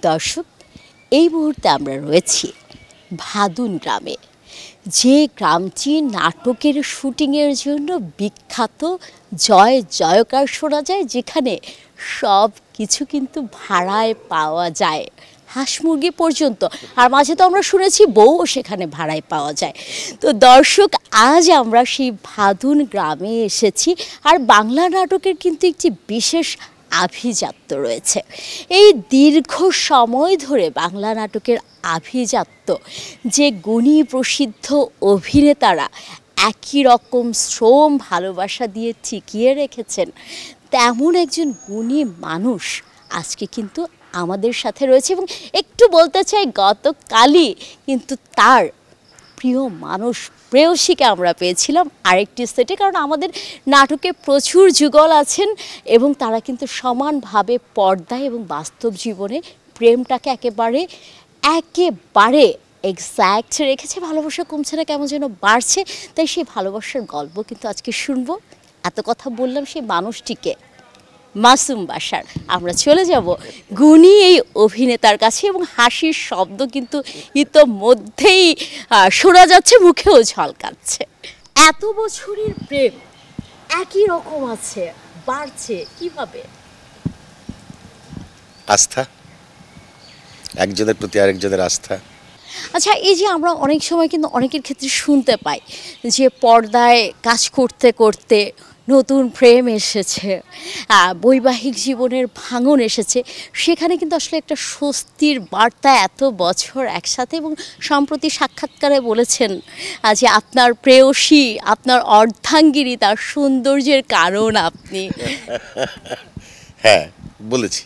দর্শক, এই মুহূর্তে আমরা রয়েছি ভাদুন গ্রামে, যে গ্রামটি নাটকের শুটিংয়ের জন্য বিখ্যাত। জয় জয়কার শোনা যায়, যেখানে সব কিছু কিন্তু ভাড়ায় পাওয়া যায়, হাঁস মুরগি পর্যন্ত। আর মাঝে তো আমরা শুনেছি বউও সেখানে ভাড়ায় পাওয়া যায়। তো দর্শক, আজ আমরা সেই ভাদুন গ্রামে এসেছি। আর বাংলা নাটকের কিন্তু একটি বিশেষ আভিজাত্য রয়েছে। এই দীর্ঘ সময় ধরে বাংলা নাটকের আভিজাত্য, যে গুণী প্রসিদ্ধ অভিনেতারা একই রকম শ্রম ভালোবাসা দিয়ে টিকিয়ে রেখেছেন, তেমন একজন গুণী মানুষ আজকে কিন্তু আমাদের সাথে রয়েছে। এবং একটু বলতে চাই, গতকালই কিন্তু তার প্রিয় মানুষ প্রেয়সীকে আমরা পেয়েছিলাম আরেকটি সেটে। কারণ আমাদের নাটকে প্রচুর যুগল আছেন এবং তারা কিন্তু সমানভাবে পর্দায় এবং বাস্তব জীবনে প্রেমটাকে একেবারে এক্স্যাক্ট রেখেছে। ভালোবাসা কমছে না, কেমন যেন বাড়ছে। তাই সেই ভালোবাসার গল্প কিন্তু আজকে শুনবো। এত কথা বললাম সেই মানুষটিকে, মাসুম বাসার। আমরা চলে যাব গুণী এই অভিনেতার কাছে এবং হাসির শব্দ কিন্তু ইতোমধ্যেই শোনা যাচ্ছে, মুখেও ঝলকাচ্ছে। এত বছরের প্রেম একই রকম আছে, বাড়ছে কিভাবে? আস্থা, একজনের প্রতি আরেকজনের আস্থা। আচ্ছা, এই যে আমরা অনেক সময় কিন্তু অনেকের ক্ষেত্রে শুনতে পাই যে পর্দায় কাজ করতে করতে নতুন প্রেম এসেছে, বৈবাহিক জীবনের ভাঙন এসেছে, সেখানে কিন্তু আসলে একটা স্বস্তির বার্তা এত বছর একসাথে। এবং সম্প্রতি সাক্ষাৎকারে বলেছেন যে আপনার প্রেয়সী, আপনার অর্ধাঙ্গিনী, তার সৌন্দর্যের কারণ আপনি। হ্যাঁ, বলেছি।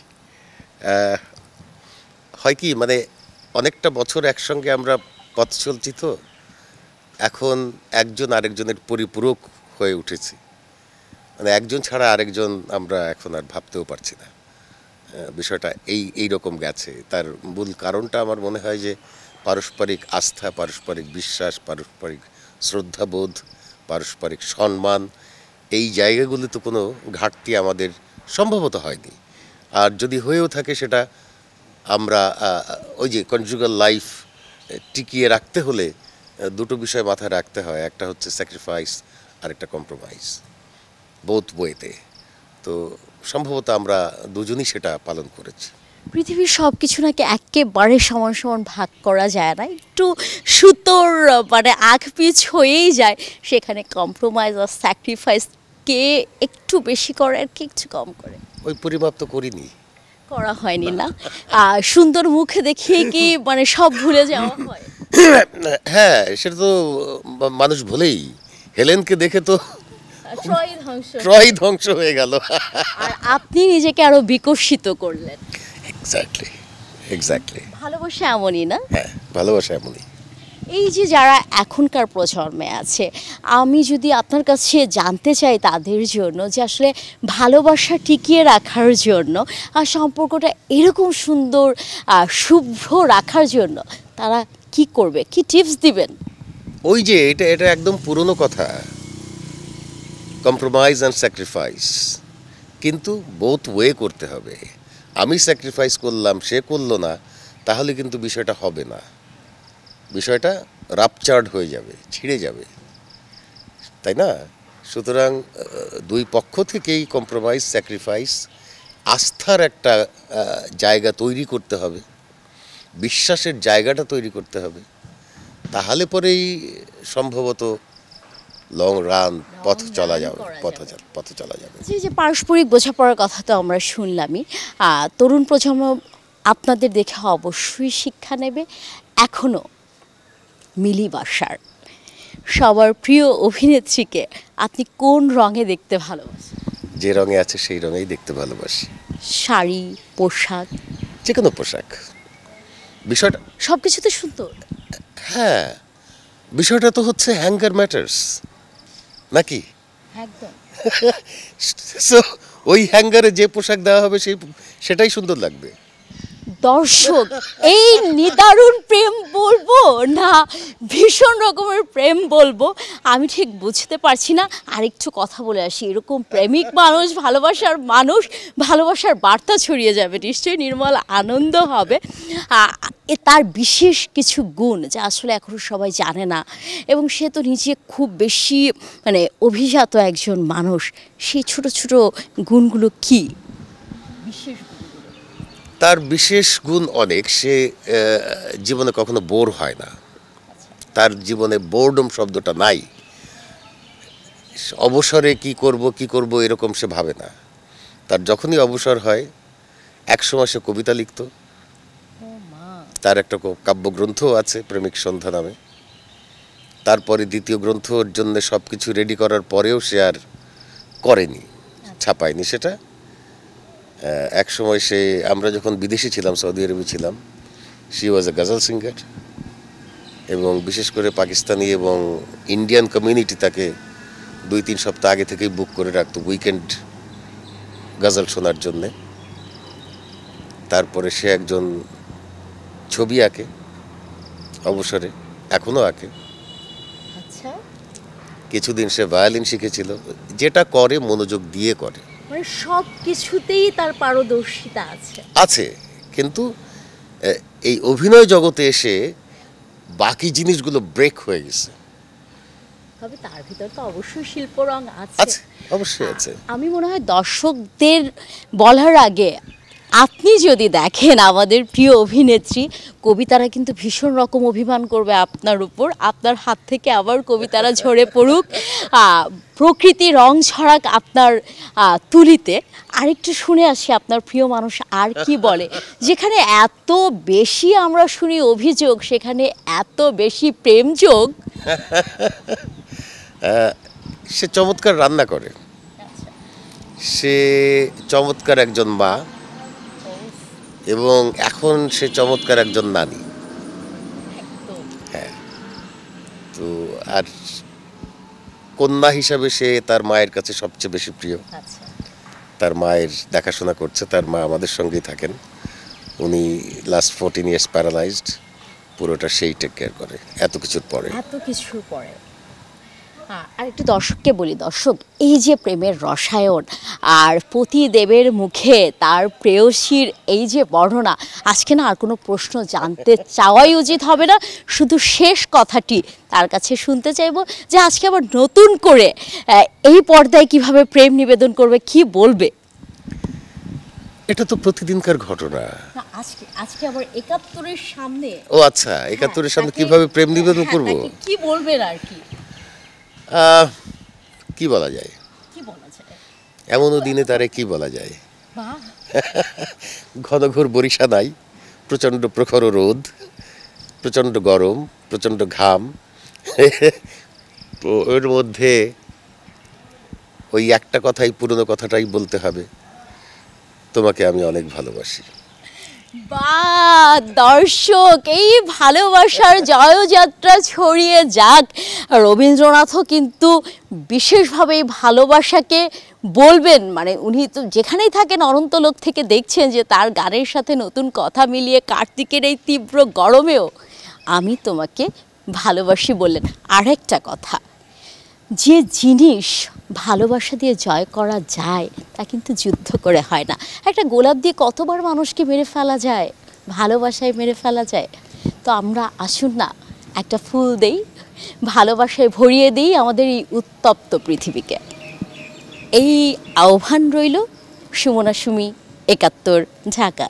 হয় কি, মানে অনেকটা বছর একসঙ্গে আমরা পথ চলছি, তো এখন একজন আরেকজনের পরিপূরক হয়ে উঠেছি। মানে একজন ছাড়া আরেকজন আমরা এখন আর ভাবতেও পারছি না। বিষয়টা এই রকম গেছে। তার মূল কারণটা আমার মনে হয় যে পারস্পরিক আস্থা, পারস্পরিক বিশ্বাস, পারস্পরিক শ্রদ্ধাবোধ, পারস্পরিক সম্মান, এই জায়গাগুলোতে কোনো ঘাটতি আমাদের সম্ভবত হয়নি। আর যদি হয়েও থাকে, সেটা আমরা ওই যে কনজুগাল লাইফ টিকিয়ে রাখতে হলে দুটো বিষয় মাথায় রাখতে হয়। একটা হচ্ছে স্যাক্রিফাইস, আর একটা কম্প্রোমাইজ, বোথ ওয়েতে। তো সম্ভবত আমরা দুজনই সেটা পালন করেছি। পৃথিবীর সব কিছু নাকি একেবারে সমান সমান ভাগ করা যায় না, একটু সুতোর মানে আগ পিছ হয়েই যায়। সেখানে কম্প্রোমাইজ আর স্যাক্রিফাইস কে একটু বেশি করে আর কে একটু কম করে? ওই পরিমাপ তো করিনি, করা হয়নি না? সুন্দর মুখে দেখিয়ে কি মানে সব ভুলে যাওয়া হয়? হ্যাঁ, সেটা তো মানুষ ভুলেই। হেলেনকে দেখে তো ট্রয় ধ্বংস হয়ে গেল। আর আপনি নিজেকে আরো বিকশিত করলেন। এক্স্যাক্টলি। ভালোবাসা এমনই না? হ্যাঁ, ভালোবাসা এমনই। এই যে যারা এখনকার প্রজন্মে আছে, আমি যদি আপনার কাছে জানতে চাই তাদের জন্য যে আসলে ভালোবাসা টিকিয়ে রাখার জন্য আর সম্পর্কটা এরকম সুন্দর শুভ্র রাখার জন্য তারা কি করবে, কি টিপস দিবেন? ওই যে এটা একদম পুরনো কথা, কম্প্রোমাইজ অ্যান্ড স্যাক্রিফাইস, কিন্তু বোথ ওয়ে করতে হবে। আমি স্যাক্রিফাইস করলাম, সে করলো না, তাহলে কিন্তু বিষয়টা হবে না। বিষয়টা রাপচার্ড হয়ে যাবে, ছিঁড়ে যাবে, তাই না? সুতরাং দুই পক্ষ থেকেই কম্প্রোমাইজ, স্যাক্রিফাইস, আস্থার একটা জায়গা তৈরি করতে হবে, বিশ্বাসের জায়গাটা তৈরি করতে হবে। তাহলে পরেই সম্ভবত লং রান পথ চলা যাবে। যে পারস্পরিক বোঝাপড়ার কথা তো আমরা শুনলামই। তরুণ প্রজন্ম আপনাদের দেখে অবশ্যই শিক্ষা নেবে। এখনও মিলি বাসার সবার প্রিয় অভিনেত্রীকে আপনি কোন রঙে দেখতে ভালোবাসেন? যে রঙে আছে সেই রঙেই দেখতে ভালোবাসি। শাড়ি, পোশাক? যে কোনো পোশাক। বিষয়টা সব কিছুতে সুন্দর। হ্যাঁ, বিষয়টা তো হচ্ছে হ্যাঙ্গার ম্যাটার্স, নাকি? একদম। সো ওই হ্যাঙ্গারে যে পোশাক দেওয়া হবে সেটাই সুন্দর লাগবে। দর্শক, এই নিদারুণ প্রেম বলবো না ভীষণ রকমের প্রেম বলবো আমি ঠিক বুঝতে পারছি না। আরেকটু কথা বলে আসি, এরকম প্রেমিক মানুষ ভালোবাসার বার্তা ছড়িয়ে যাবে, নিশ্চয়ই নির্মল আনন্দ হবে। তার বিশেষ কিছু গুণ যা আসলে এখনও সবাই জানে না, এবং সে তো নিজে খুব বেশি মানে অভিজাত একজন মানুষ। সেই ছোট ছোট গুণগুলো কি বিশেষ? তার বিশেষ গুণ অনেক। সে জীবনে কখনো বোর হয় না, তার জীবনে বোরডম শব্দটা নাই। অবসরে কি করব এরকম সে ভাবে না। তার যখনই অবসর হয়, একসময় সে কবিতা লিখত, তার একটা কাব্যগ্রন্থ আছে প্রেমিক সন্ধ্যা নামে। তারপরে দ্বিতীয় গ্রন্থর জন্য সব কিছু রেডি করার পরেও সে আর করেনি, ছাপায়নি সেটা। এক সময় সে, আমরা যখন বিদেশে ছিলাম, সৌদি আরবে ছিলাম, she was A ghazal singer, এবং বিশেষ করে পাকিস্তানি এবং ইন্ডিয়ান কমিউনিটি তাকে 2-3 সপ্তাহ আগে থেকেই বুক করে রাখতো উইকেন্ড গজল শোনার জন্যে। তারপরে সে একজন ছবি আঁকে অবসরে, এখনও আঁকে। আচ্ছা, কিছুদিন সে ভায়োলিন শিখেছিল। যেটা করে মনোযোগ দিয়ে করে, মানে সব কিছুতেই তার পারদর্শিতা আছে। কিন্তু এই অভিনয় জগতে এসে বাকি জিনিসগুলো ব্রেক হয়ে গেছে। তবে তার ভিতর তো অবশ্যই শিল্পরং আছে, অবশ্যই আছে। আমি মনে হয় দর্শকদের বলার আগে আপনি যদি দেখেন আমাদের প্রিয় অভিনেত্রী, কবিতারা কিন্তু ভীষণ রকম অভিমান করবে আপনার উপর। আপনার হাত থেকে আবার কবিতারা ঝরে পড়ুক, প্রকৃতি রং ছড়াক আপনার তুলিতে। আরেকটু শুনে আসি আপনার প্রিয় মানুষ আর কি বলে। যেখানে এত বেশি আমরা শুনি অভিযোগ, সেখানে এত বেশি প্রেমযোগ। সে চমৎকার রান্না করে, সে চমৎকার একজন মা, এবং এখন সে চমৎকার একজন নানী। হ্যাঁ, তো আর কন্যা হিসাবে সে তার মায়ের কাছে সবচেয়ে বেশি প্রিয়। তার মায়ের দেখাশোনা করছে, তার মা আমাদের সঙ্গেই থাকেন। উনি লাস্ট 14 ইয়ার্স প্যারালাইজড, পুরোটা সেই টেক কেয়ার করে এত কিছুর পরে। আর একটু দর্শককে বলি, দর্শক, এই যে প্রেমের রসায়ন আর পতিদেবের মুখে তার প্রেয়সীর এই যে বর্ণনা, আজকে না আর কোনো প্রশ্ন জানতে চাওয়াই উচিত হবে না। শুধু শেষ কথাটি তার কাছে শুনতে চাইবো যে আজকে আবার নতুন করে এই পর্দায় কিভাবে প্রেম নিবেদন করবে, কি বলবে? এটা তো প্রতিদিনকার ঘটনা। আজকে আবার 71-এর সামনে। ও আচ্ছা, 71-এর সামনে কিভাবে প্রেম নিবেদন করব, কি বলবেন আর কি? কি বলা যায়, এমনও দিনে তারে কি বলা যায়। ঘন ঘোর বরিশা নাই, প্রচণ্ড প্রখর রোদ, প্রচণ্ড গরম, প্রচণ্ড ঘাম, ওর মধ্যে ওই একটা কথাই, পুরনো কথাটাই বলতে হবে, তোমাকে আমি অনেক ভালোবাসি। বাহ দর্শক, এই ভালোবাসার জয়যাত্রা ছড়িয়ে যাক। রবীন্দ্রনাথও কিন্তু বিশেষভাবে এই ভালোবাসাকে বলবেন, মানে উনি তো যেখানেই থাকেন অনন্তলোক থেকে দেখছেন যে তার গানের সাথে নতুন কথা মিলিয়ে কার্তিকের এই তীব্র গরমেও আমি তোমাকে ভালোবাসি বললেন। আরেকটা কথা, যে জিনিস ভালোবাসা দিয়ে জয় করা যায় তা কিন্তু যুদ্ধ করে হয় না। একটা গোলাপ দিয়ে কতবার মানুষকে মেরে ফেলা যায়, ভালোবাসায় মেরে ফেলা যায়। তো আমরা আসুন না একটা ফুল দেই, ভালোবাসায় ভরিয়ে দিই আমাদের এই উত্তপ্ত পৃথিবীকে। এই আহ্বান রইল। সুমনা সুমি, 71 ঢাকা।